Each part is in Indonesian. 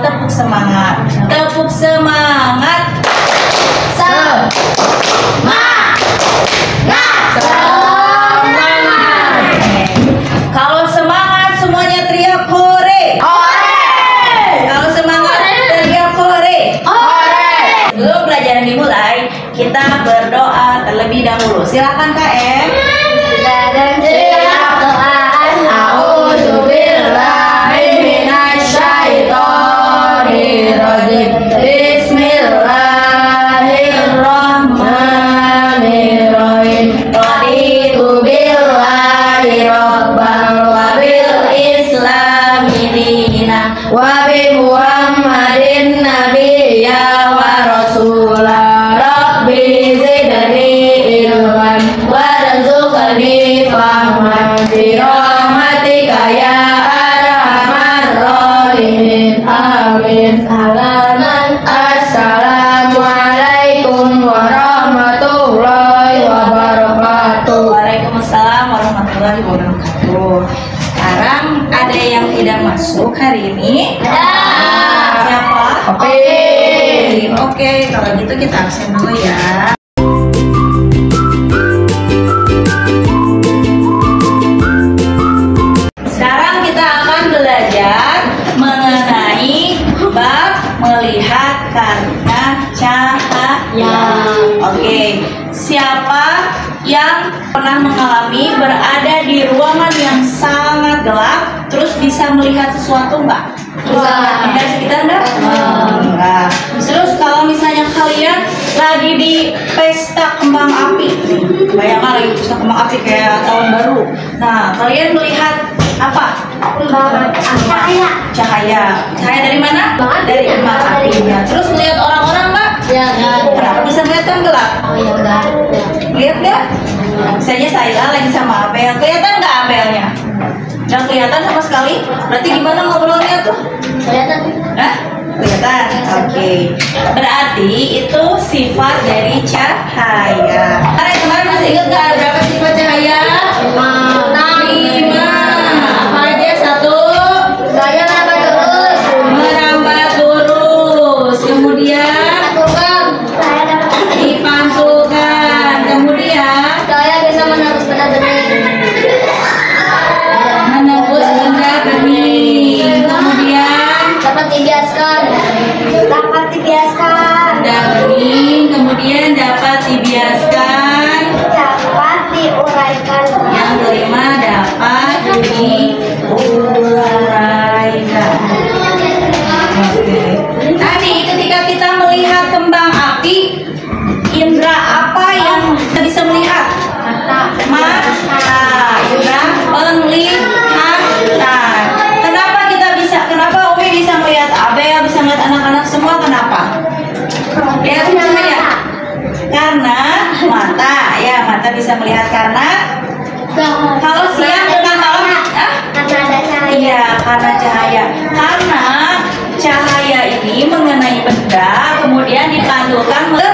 tepuk semangat. Tepuk semangat. Kalau semangat semuanya teriak hore. Kalau semangat teriak hore. Sebelum pelajaran dimulai, kita berdoa terlebih dahulu. Silakan KM. Wabi Muhammadin nabiyya wa rasulah Rabbi zidni ilman warzuqni fahman bi rahmatika ya arhamar rahimin amin. Assalamualaikum warahmatullahi wabarakatuh. Waalaikumsalam warahmatullahi wabarakatuh. Sekarang ada yang tidak masuk hari ini? Siapa? Oke, kalau gitu kita absen dulu ya. Sekarang kita akan belajar mengenai bab melihat karena cahaya. Oke, siapa yang pernah mengalami berada di ruangan yang sangat gelap, terus bisa melihat sesuatu nggak? Ada sekitar nggak? Enggak. Terus kalau misalnya kalian lagi di pesta kembang api, bayangkan lagi pesta kembang api kayak tahun baru. Nah, kalian melihat apa? Cahaya. Cahaya dari mana? Dari kembang apinya. Terus melihat orang-orang nggak? Ya. Kenapa bisa melihat kan gelap? Oh ya udah. Lihat nggak? Misalnya saya lagi sama Abel, kelihatan nggak Abelnya? Nggak kelihatan sama sekali. Berarti gimana ngobrolnya tuh? Kelihatan. Hah? Kelihatan. Oke. Berarti itu sifat dari cahaya. Kemarin masih ingat nggak berapa sifat cahaya? 5. Apa aja? 1. Saya merambat terus. Merambat lurus. Kemudian dipantulkan. Kemudian Saya bisa menembus benda bening. menembus benda bening. Kemudian Dapat dibiaskan. benda bening. Kemudian dapat dibiaskan. Dapat diuraikan. Yang kelima dapat diuraikan. Oke. Tadi ketika kita melihat kembang api, indera apa yang kita bisa melihat? Mata. Indera penglihatan. Kenapa kita bisa? Kenapa Umi bisa melihat Abel, bisa melihat anak-anak semua? Kenapa? Lihat cahaya. Karena mata, ya mata bisa melihat karena kalau siang dengan malam, iya karena cahaya. Karena cahaya ini mengenai benda, kemudian dipantulkan ke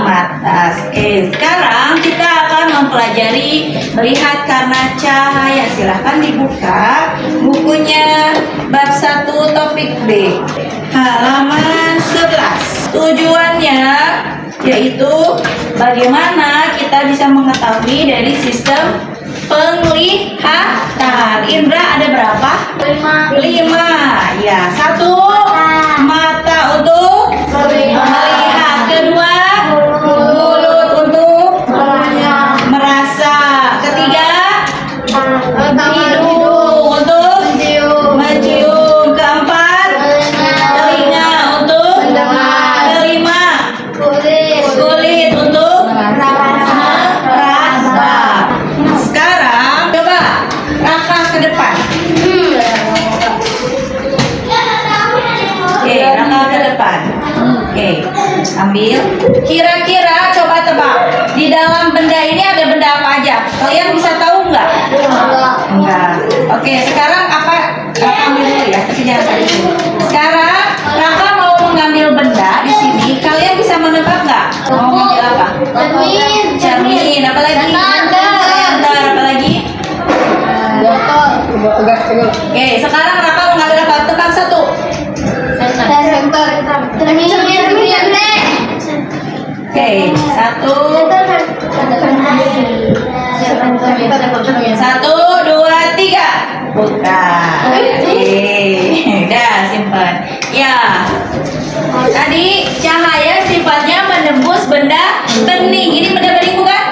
mata. Oke, sekarang kita akan mempelajari melihat karena cahaya. Silahkan dibuka bukunya bab 1 topik B, halaman 11. Tujuannya yaitu bagaimana kita bisa mengetahui dari sistem penglihatan. Indra ada berapa? 5. Ya, 1 mata untuk melihat, kedua mulut untuk merasa, ketiga hidung untuk mencium, keempat telinga untuk kelima kulit untuk merasa. Sekarang coba langkah ke depan. Oke, langkah ke depan. Oke, ambil. Kira-kira coba tebak. Di dalam benda ini ada benda apa aja? Kalian bisa tahu nggak? Enggak. Oke, sekarang apa? Raka ambil dulu ya. Tapi jangan tadi dulu. Sekarang Raka mau mengambil benda di sini. Kalian bisa menebak nggak? Mau ngambil apa? Cermin. Apa lagi? Kalender. Apa lagi? Botol. Oke, sekarang Raka mau ngambil apa? Tebak 1. Oke, satu, dua, tiga. Buka. Oke, udah simpan. Ya, tadi cahaya sifatnya menembus benda bening. Ini benda bening bukan?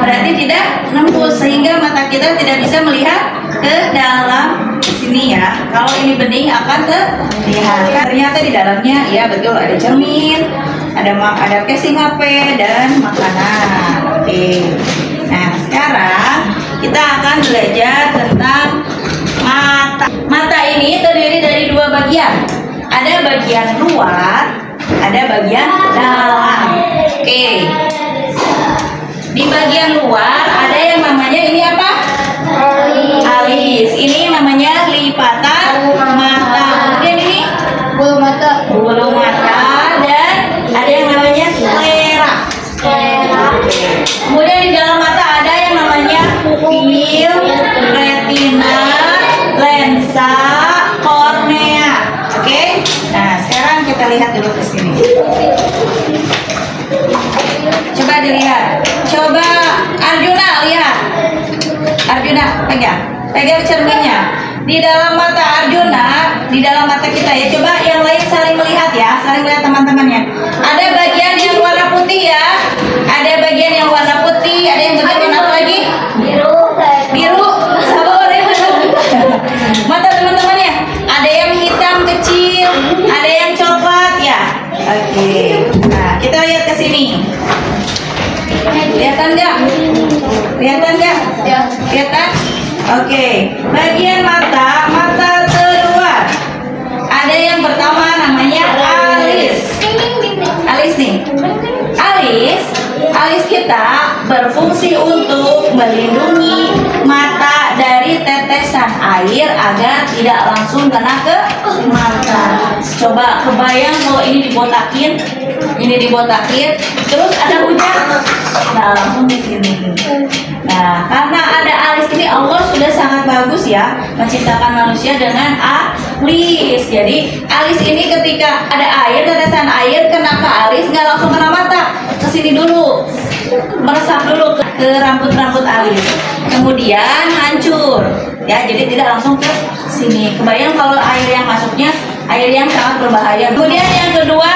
Berarti tidak menembus sehingga mata kita tidak bisa melihat ke dalam sini ya. Kalau ini bening akan terlihat. Ternyata di dalamnya ya betul ada cermin, ada casing HP dan makanan. Oke. Nah, sekarang kita akan belajar tentang mata. Mata ini terdiri dari dua bagian. Ada bagian luar, ada bagian dalam. Oke. Di bagian luar ada yang namanya ini apa? Alis. Ini namanya lipatan mata. Kemudian ini bulu mata dan ada yang namanya sklera. Kemudian di dalam mata ada yang namanya pupil, retina, lensa, kornea. Oke. Nah, sekarang kita lihat dulu ke sini. Coba dilihat. Coba Arjuna lihat. Arjuna pegang cerminnya. Di dalam mata Arjuna, di dalam mata kita ya. Coba yang lain saling melihat ya, saling melihat teman-temannya. Ada bagian yang warna putih ya. Ada bagian yang warna putih, ada yang bagian warna apa lagi? Biru. Sabar ya. Mata teman-temannya. Ada yang hitam kecil, ada yang coklat ya. Oke. Nah, kita lihat ke sini. Kelihatan nggak? Kelihatan nggak? Ya. Kelihatan? Oke. Bagian mata terluar. Ada yang pertama namanya alis. Alis nih. Alis kita berfungsi untuk melindungi mata dari tetesan air agar tidak langsung kena ke mata. Coba kebayang kalau ini dibotakin, terus ada hujan, nah langsung di sini. Nah, karena ada alis ini Allah sudah sangat bagus ya menciptakan manusia dengan alis. Jadi alis ini ketika ada air, tetesan air kena ke alis nggak langsung kena mata, ke sini dulu, meresap dulu ke rambut-rambut alis, kemudian hancur ya, jadi tidak langsung ke sini. Kebayang kalau air yang masuknya air yang sangat berbahaya. Kemudian yang kedua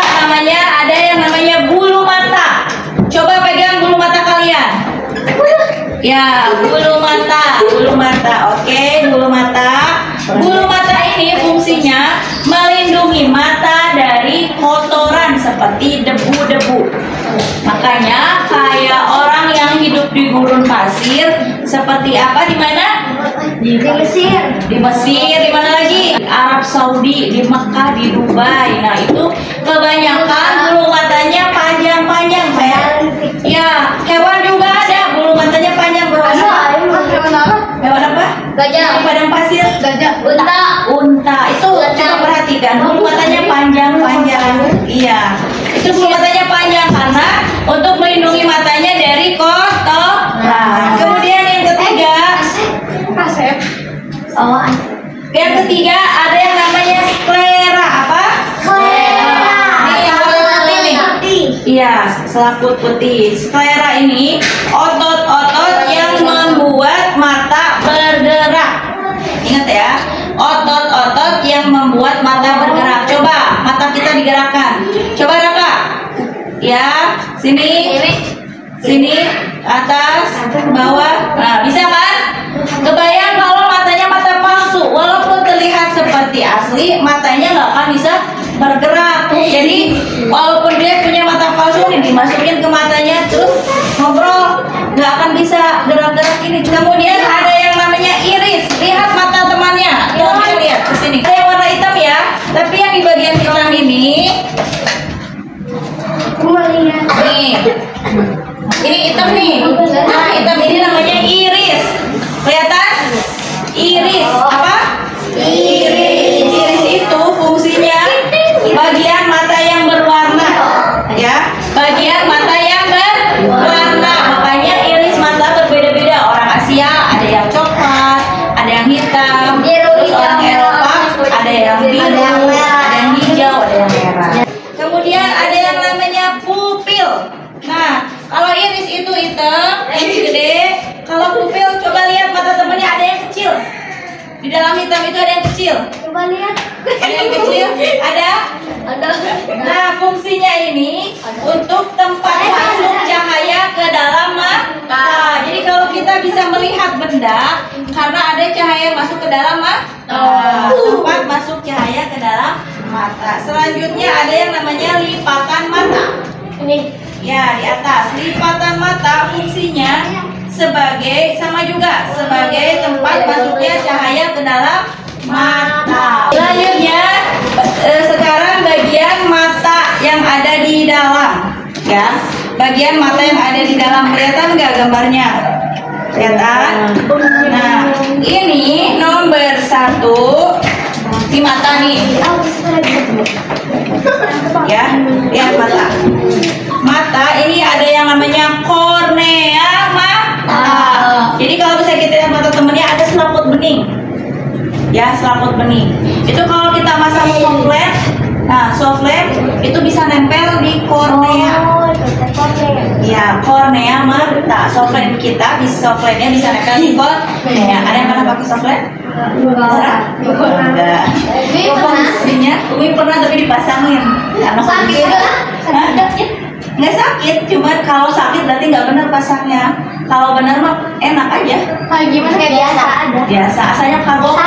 ada yang namanya bulu mata. Coba pegang bulu mata kalian. Ya, bulu mata. Oke, bulu mata. Bulu mata ini fungsinya melindungi mata dari kotoran seperti debu-debu. Makanya kayak orang yang hidup di gurun pasir seperti apa, di mana? Di Mesir. Di Mesir, di mana lagi? Di Arab Saudi, di Mekah, di Dubai. Nah, itu kebanyakan bulu matanya panjang-panjang kayak ya, hewan juga ada bulu matanya panjang. Hewan apa? Gajah. Di padang pasir. Gajah. Unta. Itu coba perhatikan, bulu matanya panjang-panjang. Iya. Itu bulu matanya panjang karena untuk melindungi matanya dari kotoran. Kemudian yang ketiga, yang ketiga ada yang namanya sklera. Apa? Ini yang warna putih nih. Iya, selaput putih. Sklera ini otot-otot yang membuat mata bergerak. Ingat ya, otot-otot yang membuat mata bergerak. Coba mata kita digerakkan. Coba Raka. Ya, sini, atas, bawah. Nah, bisa kan? Kebayang kalau matanya mata palsu, walaupun terlihat seperti asli, matanya nggak akan bisa bergerak. Jadi, walaupun dia punya mata palsu nih, dimasukin ke matanya, terus ngobrol, nggak akan bisa gerak-gerak ini. Kemudian ada yang namanya iris. Lihat mata temannya. Coba lihat ke sini. Ada yang warna hitam ya, tapi yang di bagian hitam ini. Nih, ini hitam nih. Nah, hitam ini namanya iris. Kelihatan? Iris apa? Iris itu fungsinya bagian mata yang berwarna, ya. Bagian mata yang berwarna. Makanya iris mata berbeda-beda. Orang Asia ada yang Di dalam hitam itu ada yang kecil. Coba lihat. Ada yang kecil, ada. Ada. Nah, fungsinya ini untuk tempat masuk cahaya ke dalam mata. Jadi kalau kita bisa melihat benda karena ada cahaya yang masuk ke dalam mata. Tempat masuk cahaya ke dalam mata. Selanjutnya ada yang namanya lipatan mata. Ini. Ya, di atas lipatan mata fungsinya sebagai sama juga sebagai tempat masuknya cahaya ke dalam mata. Selanjutnya sekarang bagian mata yang ada di dalam, ya. Bagian mata yang ada di dalam, kelihatan nggak gambarnya? Kelihatan? Nah, ini nomor 1 di mata nih. Ya, lihat mata. Mata ini ada yang namanya kornea mata. Jadi kalau misalnya kita lihat mata temennya ada selaput bening. Ya, selaput bening. Itu kalau kita masang soft lens, nah soft lens itu bisa nempel di kornea. Ya, kornea mata. Soft lens kita bisa soft lensnya bisa nempel di kornea. Ada yang pernah pakai soft lens? Enggak. Fungsinya, Umi pernah tapi dipasangin. Karena Sakit Hah? Nggak sakit, cuman kalau sakit berarti nggak benar pasangnya. Kalau benar mah enak aja. Kayak gimana? Kayak biasa ada. Biasa, asalnya kagok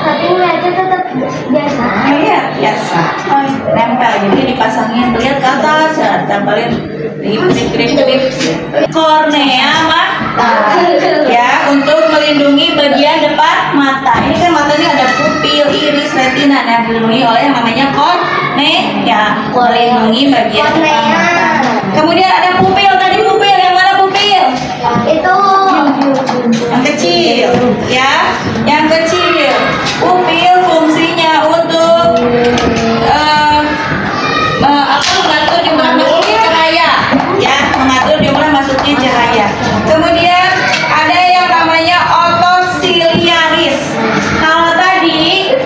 Tapi ngeliatnya tetap biasa. Lihat biasa. Nempel jadi dipasangin, lihat ke atas, ya, tempelin grip. Kornea mata. Ya, untuk melindungi bagian depan mata. Ini kan matanya ada pupil, iris, retina yang dilindungi oleh yang namanya kornea. Melindungi bagian depan mata. Kemudian ada pupil, tadi pupil yang mana pupil? Itu Yang kecil, ya, yang kecil. Pupil fungsinya untuk mengatur jumlah masuknya cahaya, ya, mengatur jumlah masuknya cahaya. Kemudian ada yang namanya otot siliaris. Kalau tadi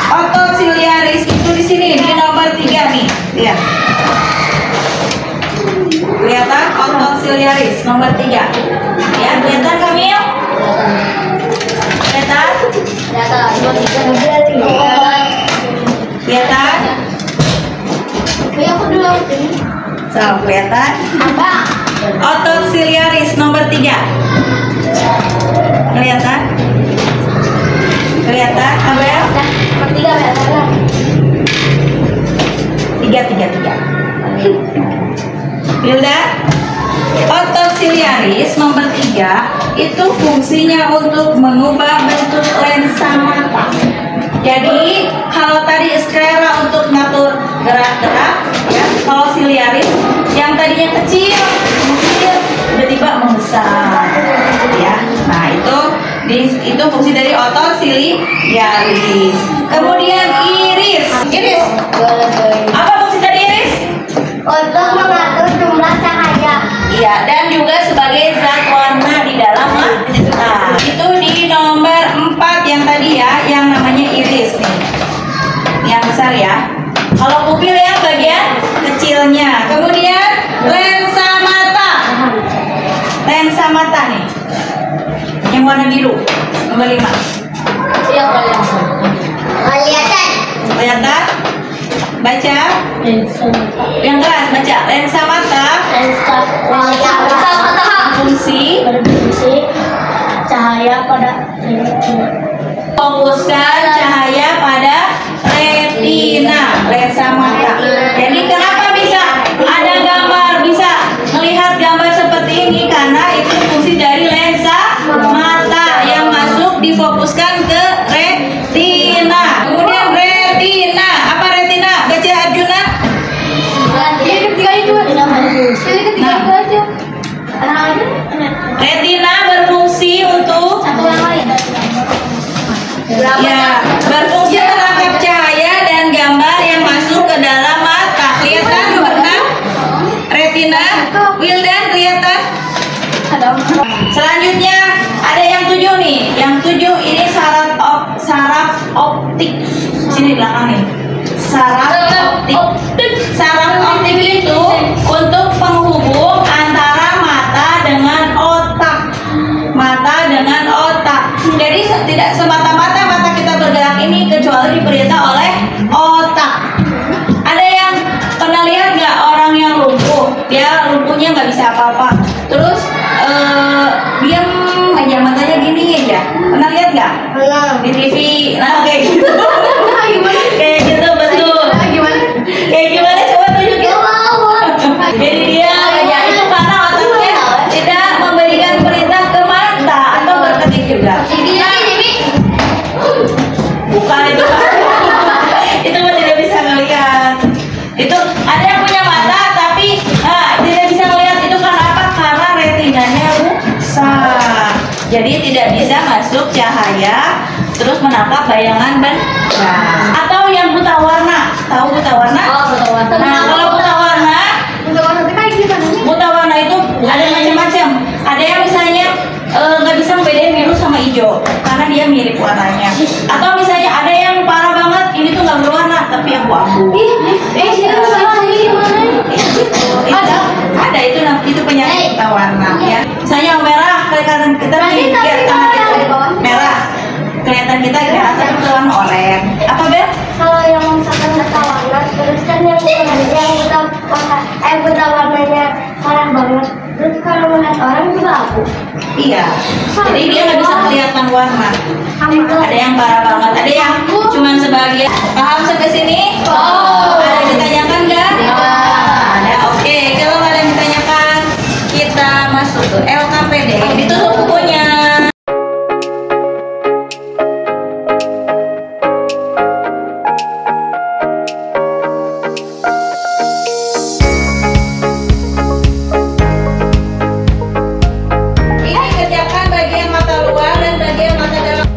otot siliaris itu di sini di nomor 3 nih, lihat. Kelihatan otot siliaris nomor 3. Ya, kelihatan Kamil? Kelihatan? Kelihatan? So, kelihatan? Otot siliaris nomor 3. Kelihatan? Kelihatan? Abel? 3. Hilda? Otot siliaris nomor 3 itu fungsinya untuk mengubah bentuk lensa mata. Jadi kalau tadi sclera untuk ngatur gerak-gerak, ya, kalau siliaris yang tadinya kecil tiba-tiba membesar, ya. Nah itu fungsi dari otot siliaris. Kemudian iris. Apa fungsi dari iris? untuk mengatur jumlah cahaya. Iya, dan juga sebagai zat warna di dalam mata. Itu di nomor 4 yang tadi ya, yang namanya iris nih. Yang besar ya. Kalau pupil yang bagian kecilnya. Kemudian lensa mata. Lensa mata nih. Yang warna biru. Nomor 5. Iya, kelihatan. Kelihatan? Baca. Yang keras baca. Lensa mata. Fungsi Cahaya pada fokuskan cahaya pada retina, lensa mata. Jadi kenapa bisa ada gambar, bisa melihat gambar seperti ini? Karena itu fungsi dari lensa mata yang masuk difokuskan ke retina. Kemudian retina, apa retina? Baca Arjuna. Retina berfungsi untuk ya, berfungsi menangkap cahaya dan gambar yang masuk ke dalam mata. Kelihatan warna retina? Wildan kelihatan? Selanjutnya ada yang 7 nih. Yang 7 ini saraf optik. Sini di belakang nih. Saraf optik. Saraf optik itu untuk penghubung antara mata dengan otak. Mata dengan otak. Jadi di tidak semata-mata mata kita bergerak ini kecuali diperintah oleh otak. Ada yang pernah lihat nggak orang yang lumpuh? Dia lumpuhnya nggak bisa apa-apa. Terus diam aja, matanya gini aja. Pernah lihat nggak? Di TV. Nah kayak gitu. Kayak gitu betul. Kayak gimana? Coba tunjukin. Jadi dia aja itu karena otaknya tidak memberikan perintah ke mata atau berketik juga. Bukan itu Pak. Itu mah tidak bisa ngelihat. Itu ada yang punya mata tapi tidak bisa ngelihat, itu karena apa? Karena retinanya rusak. Jadi tidak bisa masuk cahaya terus menangkap bayangan benda. Atau yang buta warna, tahu buta warna? Nah, kalau buta warna itu ada macam-macam. Ada yang misalnya nggak bisa membedain biru sama hijau karena dia mirip warnanya. Atau misalnya ada yang parah banget, ini tuh nggak berwarna tapi abu-abu. Ada itu penyakit buta warna ya. Misalnya yang merah kelihatan kita merah, kelihatan kita kayak tapi berwarna oranye. Apa Bel? Kalau yang misalkan buta warna, terus kan yang buta warnanya parah banget. Terus kalau melihat orang juga abu. Iya. Jadi dia nggak bisa kelihatan warna. Ada yang parah banget, ada yang cuma sebagian. Paham sampai sini? Oh. Ada yang ditanyakan nggak? Ada. Oke. Kalau ada yang ditanyakan, kita masuk ke LKPD. Ditutup bukunya. Ini kerjakan bagian mata luar dan bagian mata dalam.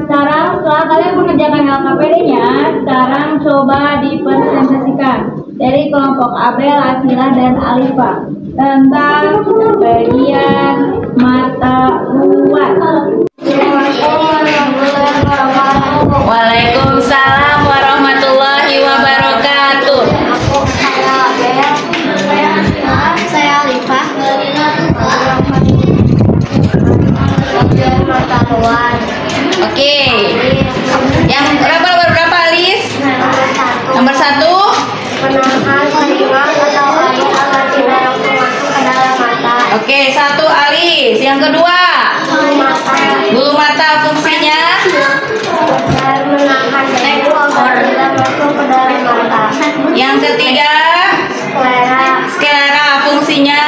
Sekarang setelah kalian mengerjakan LKPD-nya, sekarang coba dipresentasikan dari kelompok Abel, Akila, dan Alifa tentang bagian mata luar. Waalaikumsalam warahmatullahi wabarakatuh. Saya Alifah. Mata luar. Oke. Yang berapa Alis? Nomor 1. Menahan telinga atau air agar tidak langsung masuk ke dalam mata. Oke, 1 Alis. Yang kedua, bulu mata fungsinya. Dan menahan debu agar tidak masuk ke dalam mata. Yang ketiga, sklera fungsinya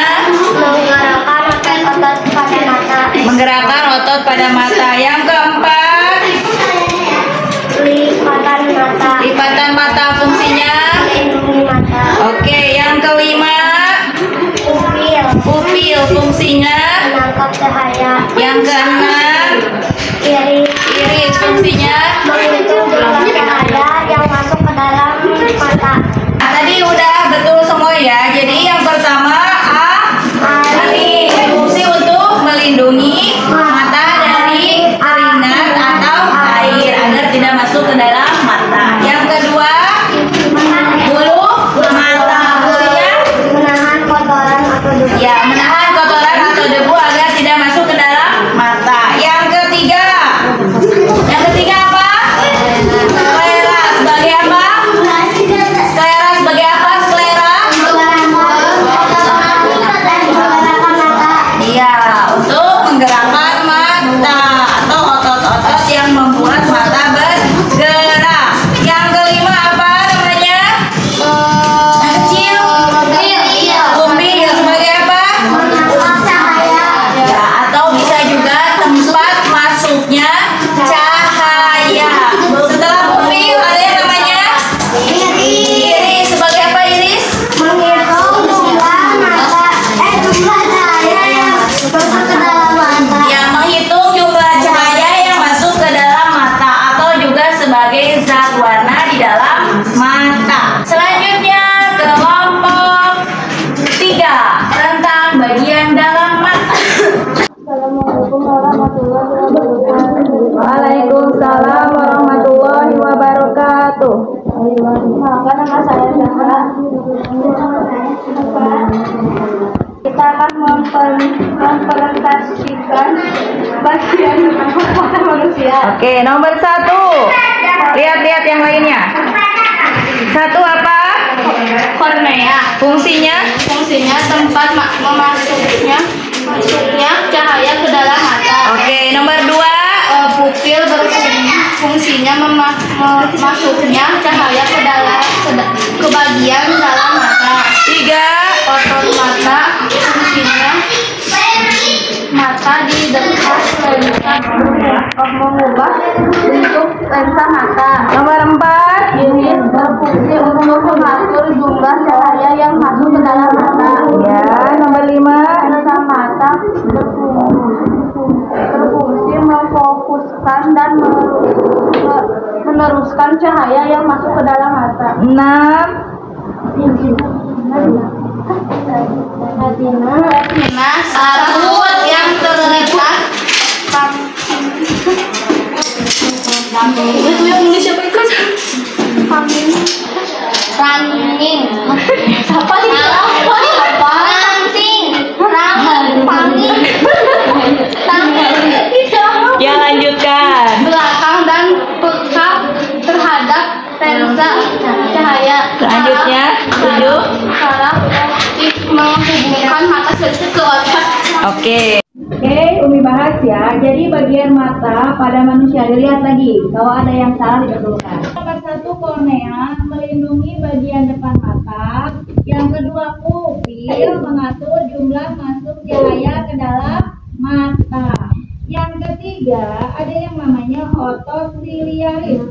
menggerakkan otot pada mata. Yang keempat, lipatan mata fungsinya. Melindungi mata. Oke, yang kelima, pupil fungsinya. Menangkap cahaya. Yang keenam, iris fungsinya. Menghitung jumlah cahaya yang masuk ke dalam mata. Nah, tadi udah betul semua ya. Jadi yang pertama ini fungsi untuk melindungi mata dari keringat atau air agar tidak masuk ke dalam mata. Yang kedua, bulu mata fungsinya Menahan kotoran atau debu. ya menahan kotoran atau debu agar tidak masuk ke dalam mata. Yang ketiga apa? Oke, nomor 1. Lihat-lihat yang lainnya. 1 apa? Kornea. Fungsinya? Fungsinya tempat masuknya cahaya ke dalam mata. Oke, nomor 2. Pupil berfungsinya masuknya cahaya ke bagian dalam mata. 3. Otot mata fungsinya mata di dekat lensa mengubah bentuk lensa mata. Nomor 4. Iris berfungsi untuk mengatur jumlah cahaya yang masuk ke dalam mata. Ya, nomor 5. Lensa mata berfungsi memfokuskan dan meneruskan cahaya yang masuk ke dalam mata. 6. Retina saraf yang terletak itu yang nulis siapa itu? Running. Siapa sih? Ya, lanjutkan. Belakang dan peka terhadap lensa cahaya. Selanjutnya, 7. Saraf optik menghubungkan mata sensor ke otak. Oke. Oke, Umi bahas ya. Jadi bagian mata pada manusia dilihat lagi. Kalau ada yang salah dibetulkan. Nomor 1 kornea melindungi bagian depan mata. Yang kedua pupil mengatur jumlah masuk cahaya ke dalam mata. Yang ketiga ada yang namanya otot siliaris.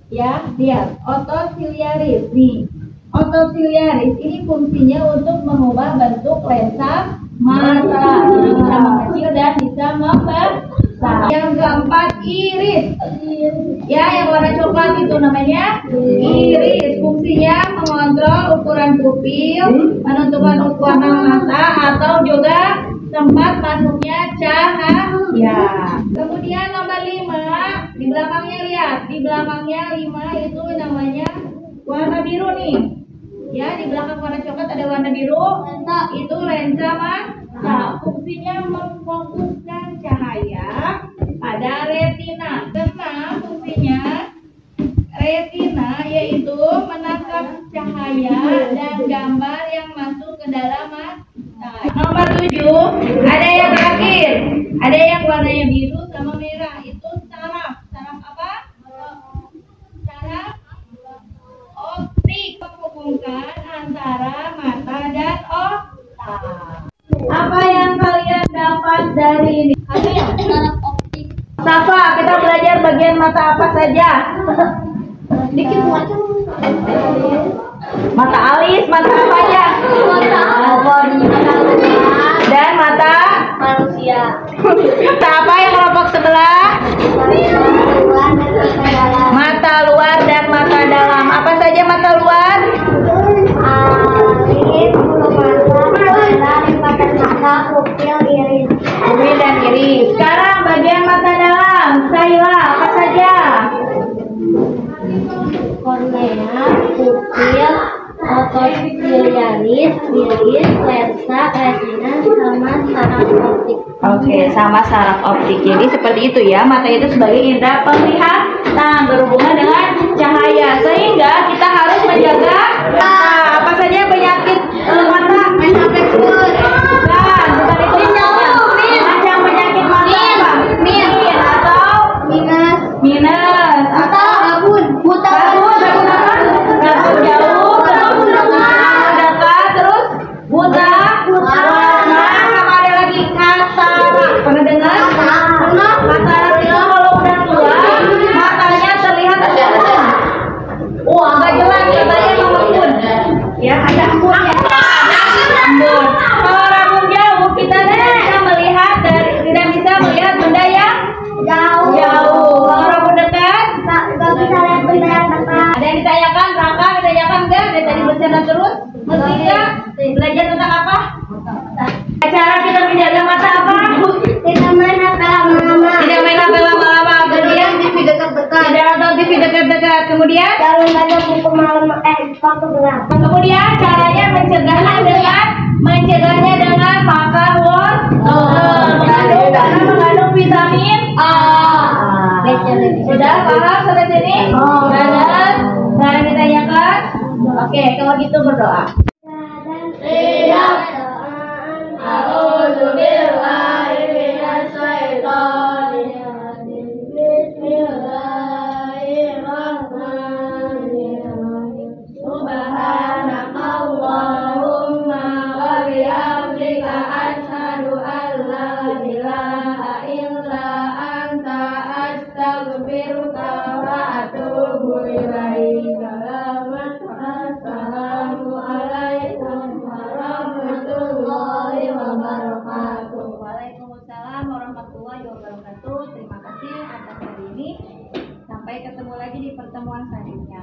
Ya, lihat otot siliaris nih. Otot siliaris ini fungsinya untuk mengubah bentuk lensa mata, jadi bisa mengecil dan bisa membesar. Yang keempat iris. Ya, yang warna coklat itu namanya iris. Fungsinya mengontrol ukuran pupil, menentukan ukuran mata atau juga tempat masuknya cahaya. Kemudian nomor 5, di belakangnya lihat, di belakangnya 5 itu namanya warna biru nih. Ya, di belakang warna coklat ada warna biru. Itu lensa mata. Fungsinya memfokuskan cahaya pada retina. 6, fungsinya retina yaitu menangkap cahaya dan gambar yang masuk ke dalam mata. Nomor 7, ada yang terakhir. Ada yang warnanya biru sama merah. Itu saraf. Saraf apa? Saraf optik menghubungkan antara mata dan otak. Apa yang kalian dapat dari ini? Saraf optik. Safa, kita belajar bagian mata apa saja? Dikit macam. Mata alis, mata apa aja? Dan mata Manusia. mata apa yang kelompok sebelah? Mata luar dan mata dalam. Apa saja mata luar? Alis, bulu mata, mata, pupil, iris. Bumi dan iris. Sekarang bagian mata dalam. Saila, apa saja? Kornea, pupil, otot siliaris, iris, lensa, retina, sama saraf optik. Oke, sama saraf optik. Jadi seperti itu ya, mata itu sebagai indera penglihatan berhubungan dengan cahaya. Sehingga kita harus menjaga mata. Apa saja penyakit mata? Bukan itu. Macam penyakit mata apa? Atau minus atau Rabun, buta. rabun apa? Rabun jauh, terus dekat, terus buta, warna, sama ada lagi katarak. Pernah dengar? Katarak itu kalau udah tua, matanya terlihat embun. Wah, nggak jelas, katanya embun. Ya, ada embunnya. Embun. Kalau rabun jauh, kita tidak bisa melihat benda yang jauh. Kalau rabun dekat, Gak bisa lihat benda yang dekat. ada yang ditanyakan, Raka ditanyakan enggak? Dari tadi bercanda terus. Mesti enggak? Belajar tentang apa? Cara kita menjaga mata apa? Tidak main HP lama-lama. Tidak main HP lama-lama. Kemudian TV dekat-dekat. tidak nonton TV dekat-dekat. Kemudian Jangan baca buku malam waktu gelap. kemudian caranya mencegahnya dengan makan wortel. Karena mengandung vitamin A. paham sampai sini? Benar? Sekarang ditanyakan? Oke, kalau gitu berdoa. Waalaikumsalam warahmatullahi wabarakatuh. Terima kasih atas hari ini. Sampai ketemu lagi di pertemuan selanjutnya.